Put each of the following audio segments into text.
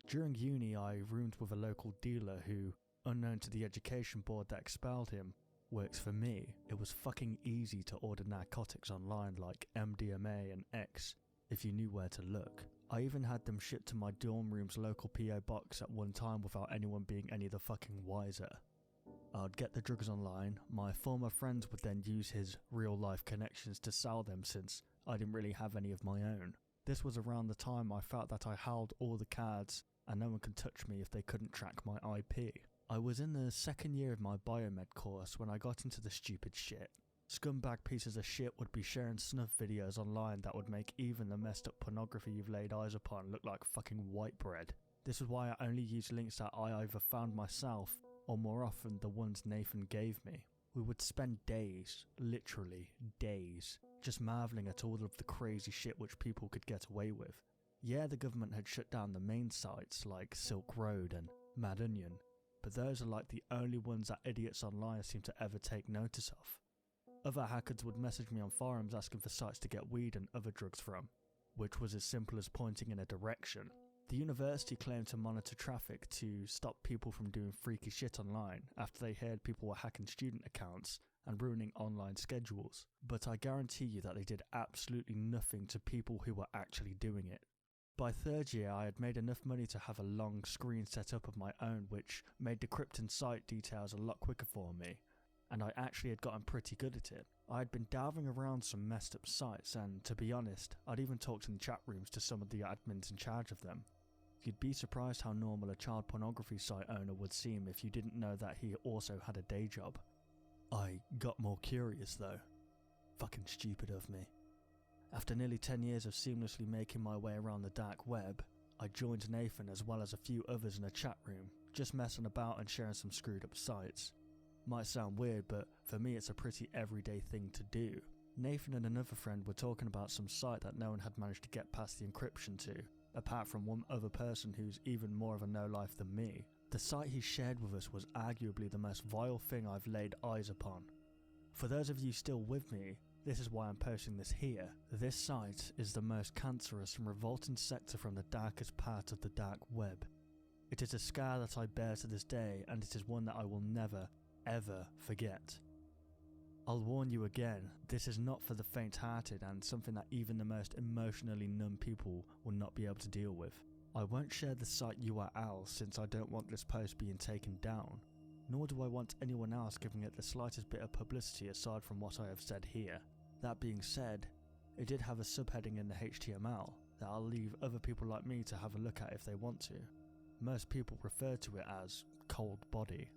During uni, I roomed with a local dealer who, unknown to the education board that expelled him, works for me. It was fucking easy to order narcotics online like MDMA and X if you knew where to look. I even had them shipped to my dorm room's local PO box at one time without anyone being any the fucking wiser. I'd get the drugs online, my former friends would then use his real life connections to sell them since I didn't really have any of my own. This was around the time I felt that I held all the cards and no one could touch me if they couldn't track my IP. I was in the second year of my biomed course when I got into the stupid shit. Scumbag pieces of shit would be sharing snuff videos online that would make even the messed up pornography you've laid eyes upon look like fucking white bread. This is why I only used links that I either found myself or more often the ones Nathan gave me. We would spend days, literally days, just marvelling at all of the crazy shit which people could get away with. Yeah, the government had shut down the main sites like Silk Road and Mad Onion, but those are like the only ones that idiots online seem to ever take notice of. Other hackers would message me on forums asking for sites to get weed and other drugs from, which was as simple as pointing in a direction. The university claimed to monitor traffic to stop people from doing freaky shit online after they heard people were hacking student accounts and ruining online schedules, but I guarantee you that they did absolutely nothing to people who were actually doing it. By third year, I had made enough money to have a long screen set up of my own which made decrypting site details a lot quicker for me, and I actually had gotten pretty good at it. I had been delving around some messed up sites and, to be honest, I'd even talked in chat rooms to some of the admins in charge of them. You'd be surprised how normal a child pornography site owner would seem if you didn't know that he also had a day job. I got more curious though. Fucking stupid of me. After nearly 10 years of seamlessly making my way around the dark web, I joined Nathan as well as a few others in a chat room, just messing about and sharing some screwed up sites. Might sound weird, but for me it's a pretty everyday thing to do. Nathan and another friend were talking about some site that no one had managed to get past the encryption to, apart from one other person who's even more of a no-life than me. The site he shared with us was arguably the most vile thing I've laid eyes upon. For those of you still with me, this is why I'm posting this here. This site is the most cancerous and revolting sector from the darkest part of the dark web. It is a scar that I bear to this day, and it is one that I will never, ever forget. I'll warn you again, this is not for the faint-hearted and something that even the most emotionally numb people will not be able to deal with. I won't share the site URL since I don't want this post being taken down, nor do I want anyone else giving it the slightest bit of publicity aside from what I have said here. That being said, it did have a subheading in the HTML that I'll leave other people like me to have a look at if they want to. Most people refer to it as cold body.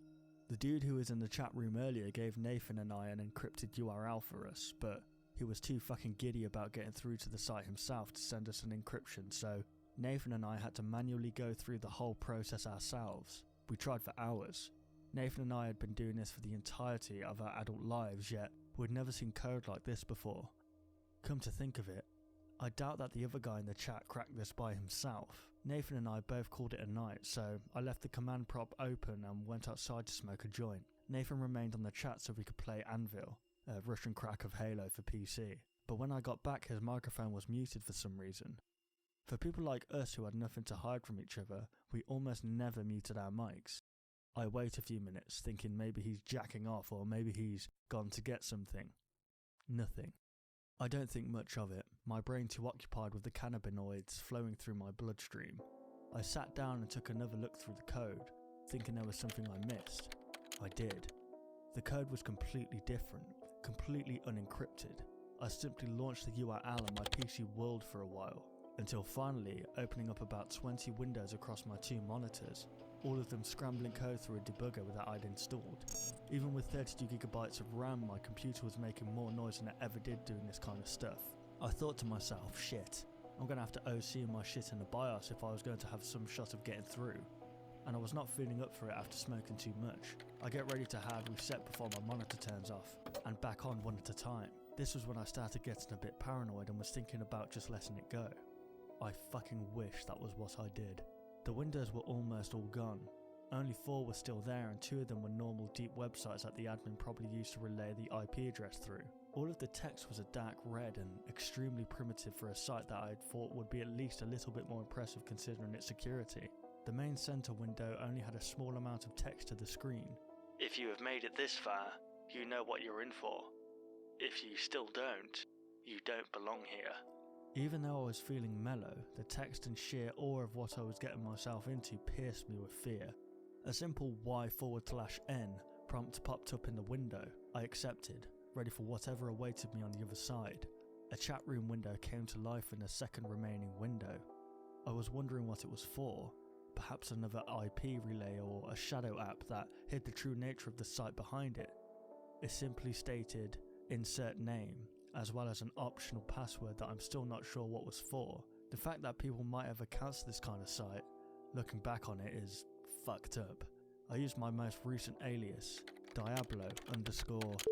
The dude who was in the chat room earlier gave Nathan and I an encrypted URL for us, but he was too fucking giddy about getting through to the site himself to send us an encryption, so Nathan and I had to manually go through the whole process ourselves. We tried for hours. Nathan and I had been doing this for the entirety of our adult lives, yet we'd never seen code like this before. Come to think of it, I doubt that the other guy in the chat cracked this by himself. Nathan and I both called it a night, so I left the command prompt open and went outside to smoke a joint. Nathan remained on the chat so we could play Anvil, a Russian crack of Halo for PC, but when I got back his microphone was muted for some reason. For people like us who had nothing to hide from each other, we almost never muted our mics. I wait a few minutes thinking maybe he's jacking off or maybe he's gone to get something. Nothing. I don't think much of it, my brain too occupied with the cannabinoids flowing through my bloodstream. I sat down and took another look through the code, thinking there was something I missed. I did. The code was completely different, completely unencrypted. I simply launched the URL and my PC whirled for a while, until finally opening up about 20 windows across my two monitors, all of them scrambling code through a debugger that I'd installed. Even with 32GB of RAM, my computer was making more noise than it ever did doing this kind of stuff. I thought to myself, shit, I'm going to have to OC my shit in the BIOS if I was going to have some shot of getting through. And I was not feeling up for it after smoking too much. I get ready to hard reset before my monitor turns off, and back on one at a time. This was when I started getting a bit paranoid and was thinking about just letting it go. I fucking wish that was what I did. The windows were almost all gone. Only 4 were still there and 2 of them were normal deep websites that the admin probably used to relay the IP address through. All of the text was a dark red and extremely primitive for a site that I had thought would be at least a little bit more impressive considering its security. The main center window only had a small amount of text to the screen. If you have made it this far, you know what you're in for. If you still don't, you don't belong here. Even though I was feeling mellow, the text and sheer awe of what I was getting myself into pierced me with fear. A simple Y/N prompt popped up in the window. I accepted, ready for whatever awaited me on the other side. A chat room window came to life in the second remaining window. I was wondering what it was for. Perhaps another IP relay or a shadow app that hid the true nature of the site behind it. It simply stated, insert name, as well as an optional password that I'm still not sure what was for. The fact that people might have accounts to this kind of site, looking back on it, is fucked up. I used my most recent alias, Diablo_.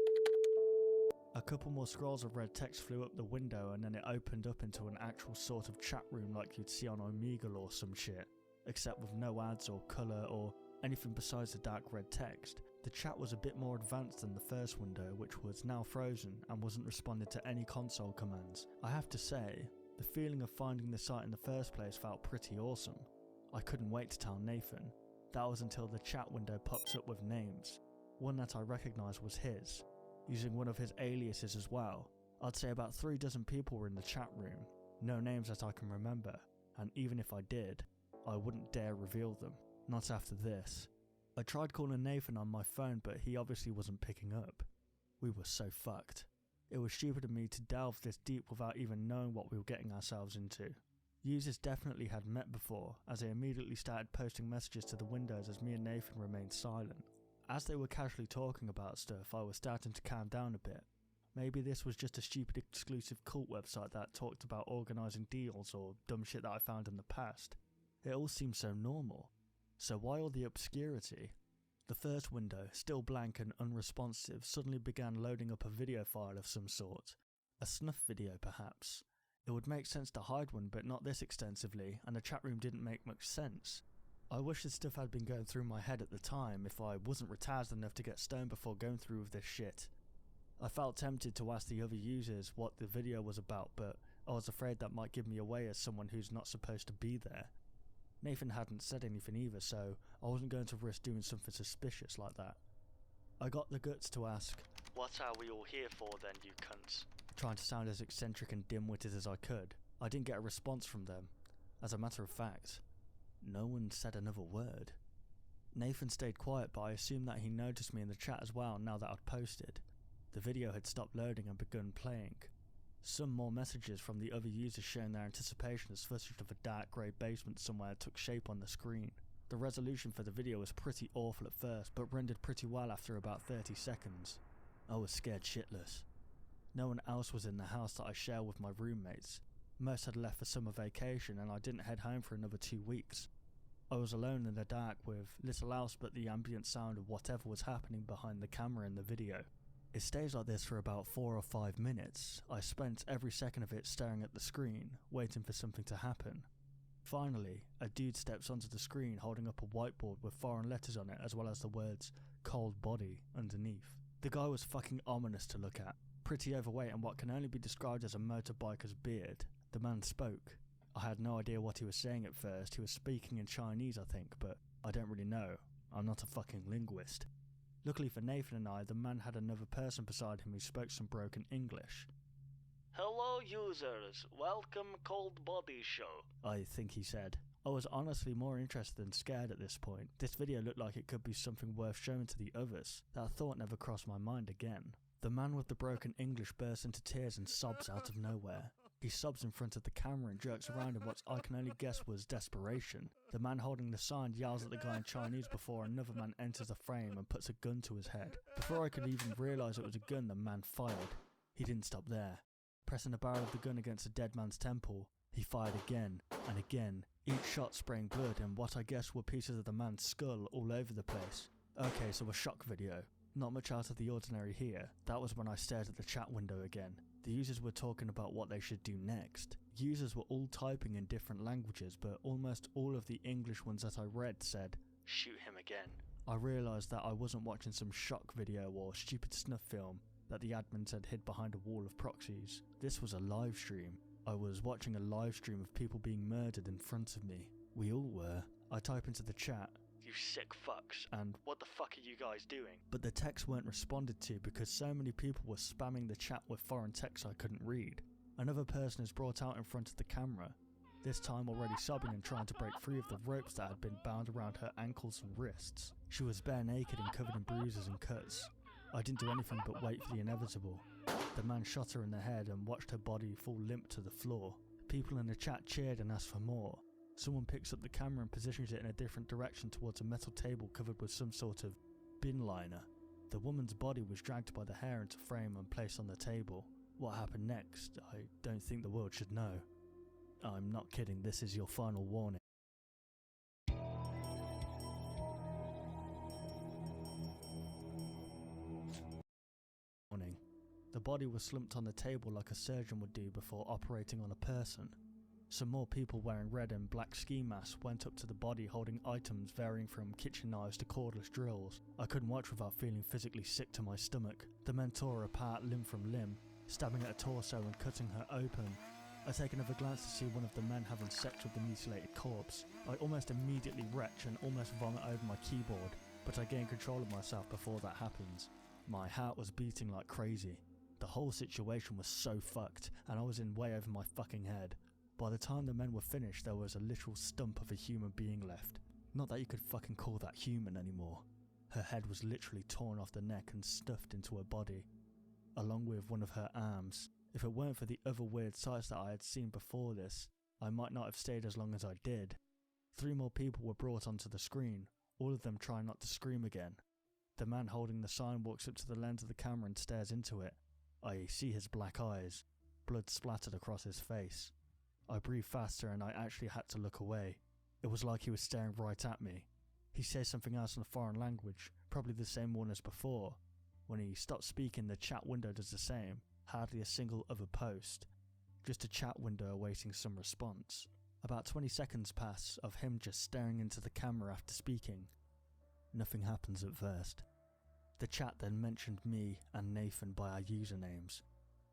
A couple more scrolls of red text flew up the window and then it opened up into an actual sort of chat room like you'd see on Omegle or some shit, except with no ads or colour or anything besides the dark red text. The chat was a bit more advanced than the first window, which was now frozen and wasn't responding to any console commands. I have to say, the feeling of finding the site in the first place felt pretty awesome. I couldn't wait to tell Nathan. That was until the chat window popped up with names. One that I recognised was his, using one of his aliases as well. I'd say about 36 people were in the chat room, no names that I can remember, and even if I did, I wouldn't dare reveal them. Not after this. I tried calling Nathan on my phone, but he obviously wasn't picking up. We were so fucked. It was stupid of me to delve this deep without even knowing what we were getting ourselves into. Users definitely had met before, as they immediately started posting messages to the windows as me and Nathan remained silent. As they were casually talking about stuff, I was starting to calm down a bit. Maybe this was just a stupid exclusive cult website that talked about organising deals or dumb shit that I found in the past. It all seemed so normal. So why all the obscurity? The first window, still blank and unresponsive, suddenly began loading up a video file of some sort. A snuff video perhaps. It would make sense to hide one, but not this extensively, and the chat room didn't make much sense. I wish this stuff had been going through my head at the time if I wasn't retarded enough to get stoned before going through with this shit. I felt tempted to ask the other users what the video was about, but I was afraid that might give me away as someone who's not supposed to be there. Nathan hadn't said anything either, so I wasn't going to risk doing something suspicious like that. I got the guts to ask, "What are we all here for then, you cunts?" Trying to sound as eccentric and dim-witted as I could. I didn't get a response from them. As a matter of fact, no one said another word. Nathan stayed quiet, but I assumed that he noticed me in the chat as well now that I'd posted. The video had stopped loading and begun playing. Some more messages from the other users showing their anticipation as footage of a dark grey basement somewhere took shape on the screen. The resolution for the video was pretty awful at first, but rendered pretty well after about 30 seconds. I was scared shitless. No one else was in the house that I share with my roommates. Most had left for summer vacation and I didn't head home for another 2 weeks. I was alone in the dark with little else but the ambient sound of whatever was happening behind the camera in the video. It stays like this for about 4 or 5 minutes. I spent every second of it staring at the screen, waiting for something to happen. Finally, a dude steps onto the screen holding up a whiteboard with foreign letters on it as well as the words "cold body" underneath. The guy was fucking ominous to look at, pretty overweight and what can only be described as a motorbiker's beard. The man spoke. I had no idea what he was saying at first. He was speaking in Chinese, I think, but I don't really know. I'm not a fucking linguist. Luckily for Nathan and I, the man had another person beside him who spoke some broken English. "Hello users, welcome Cold Body Show," I think he said. I was honestly more interested than scared at this point. This video looked like it could be something worth showing to the others. That thought never crossed my mind again. The man with the broken English bursts into tears and sobs out of nowhere. He sobs in front of the camera and jerks around in what I can only guess was desperation. The man holding the sign yells at the guy in Chinese before another man enters the frame and puts a gun to his head. Before I could even realise it was a gun, the man fired. He didn't stop there. Pressing the barrel of the gun against the dead man's temple, he fired again and again, each shot spraying blood and what I guess were pieces of the man's skull all over the place. Okay, so a shock video. Not much out of the ordinary here. That was when I stared at the chat window again. The users were talking about what they should do next. Users were all typing in different languages, but almost all of the English ones that I read said, "Shoot him again." I realised that I wasn't watching some shock video or stupid snuff film that the admins had hid behind a wall of proxies. This was a live stream. I was watching a live stream of people being murdered in front of me. We all were. I I type into the chat, "You sick fucks," and "What the fuck are you guys doing?" But the texts weren't responded to because so many people were spamming the chat with foreign texts I couldn't read. Another person is brought out in front of the camera, this time already sobbing and trying to break free of the ropes that had been bound around her ankles and wrists. She was bare naked and covered in bruises and cuts. I didn't do anything but wait for the inevitable. The man shot her in the head and watched her body fall limp to the floor. People in the chat cheered and asked for more. Someone picks up the camera and positions it in a different direction towards a metal table covered with some sort of bin liner. The woman's body was dragged by the hair into frame and placed on the table. What happened next, I don't think the world should know. I'm not kidding, this is your final warning. The body was slumped on the table like a surgeon would do before operating on a person. Some more people wearing red and black ski masks went up to the body holding items varying from kitchen knives to cordless drills. I couldn't watch without feeling physically sick to my stomach. The men tore her apart limb from limb, stabbing at her torso and cutting her open. I take another glance to see one of the men having sex with the mutilated corpse. I almost immediately retch and almost vomit over my keyboard, but I gain control of myself before that happens. My heart was beating like crazy. The whole situation was so fucked, and I was in way over my fucking head. By the time the men were finished, there was a literal stump of a human being left. Not that you could fucking call that human anymore. Her head was literally torn off the neck and stuffed into her body, along with one of her arms. If it weren't for the other weird sights that I had seen before this, I might not have stayed as long as I did. 3 more people were brought onto the screen, all of them trying not to scream again. The man holding the sign walks up to the lens of the camera and stares into it. I see his black eyes, blood splattered across his face. I breathed faster and I actually had to look away. It was like he was staring right at me. He says something else in a foreign language, probably the same one as before. When he stops speaking, the chat window does the same, hardly a single other post. Just a chat window awaiting some response. About 20 seconds pass of him just staring into the camera after speaking. Nothing happens at first. The chat then mentioned me and Nathan by our usernames.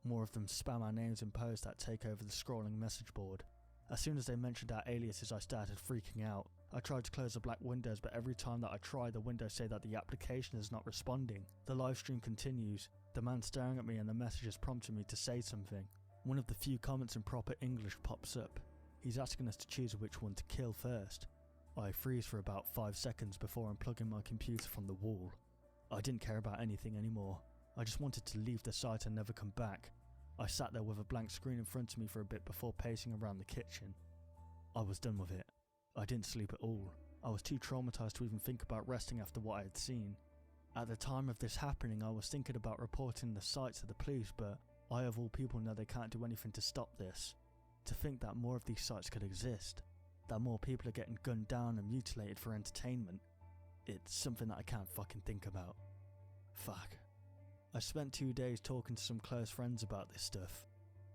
More of them spam our names in posts that take over the scrolling message board. As soon as they mentioned our aliases, I started freaking out. I tried to close the black windows, but every time that I try, the windows say that the application is not responding. The live stream continues. The man staring at me and the messages prompting me to say something. One of the few comments in proper English pops up. He's asking us to choose which one to kill first. I freeze for about 5 seconds before unplugging my computer from the wall. I didn't care about anything anymore. I just wanted to leave the site and never come back. I sat there with a blank screen in front of me for a bit before pacing around the kitchen. I was done with it. I didn't sleep at all. I was too traumatized to even think about resting after what I had seen. At the time of this happening, I was thinking about reporting the site to the police, but I of all people know they can't do anything to stop this. To think that more of these sites could exist, that more people are getting gunned down and mutilated for entertainment, it's something that I can't fucking think about. Fuck. I spent 2 days talking to some close friends about this stuff,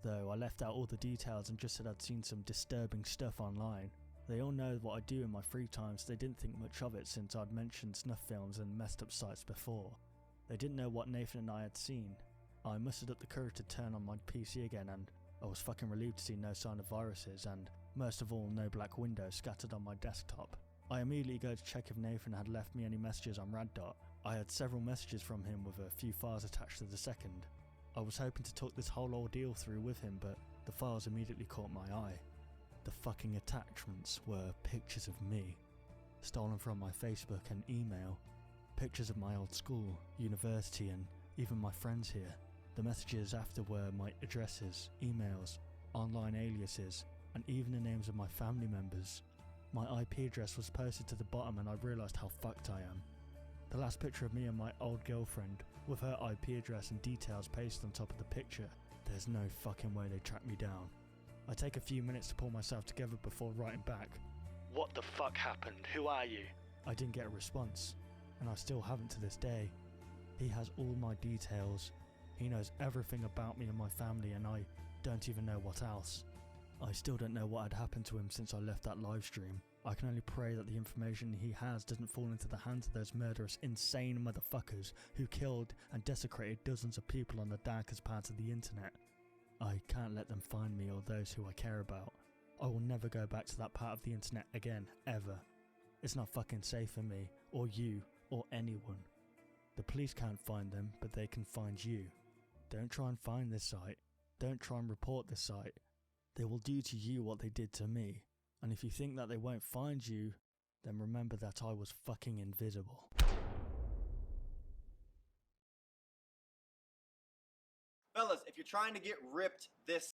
though I left out all the details and just said I'd seen some disturbing stuff online. They all know what I do in my free time, so they didn't think much of it since I'd mentioned snuff films and messed up sites before. They didn't know what Nathan and I had seen. I mustered up the courage to turn on my PC again, and I was fucking relieved to see no sign of viruses and, most of all, no black windows scattered on my desktop. I immediately go to check if Nathan had left me any messages on Raddot. I had several messages from him with a few files attached to the second. I was hoping to talk this whole ordeal through with him, but the files immediately caught my eye. The fucking attachments were pictures of me, stolen from my Facebook and email, pictures of my old school, university and even my friends here. The messages after were my addresses, emails, online aliases, and even the names of my family members. My IP address was posted to the bottom and I realised how fucked I am. The last picture of me and my old girlfriend, with her IP address and details pasted on top of the picture. There's no fucking way they tracked me down. I take a few minutes to pull myself together before writing back. What the fuck happened? Who are you? I didn't get a response, and I still haven't to this day. He has all my details. He knows everything about me and my family, and I don't even know what else. I still don't know what had happened to him since I left that live stream. I can only pray that the information he has doesn't fall into the hands of those murderous, insane motherfuckers who killed and desecrated dozens of people on the darkest parts of the internet. I can't let them find me or those who I care about. I will never go back to that part of the internet again, ever. It's not fucking safe for me, or you, or anyone. The police can't find them, but they can find you. Don't try and find this site. Don't try and report this site. They will do to you what they did to me. And if you think that they won't find you, then remember that I was fucking invisible. Fellas, if you're trying to get ripped this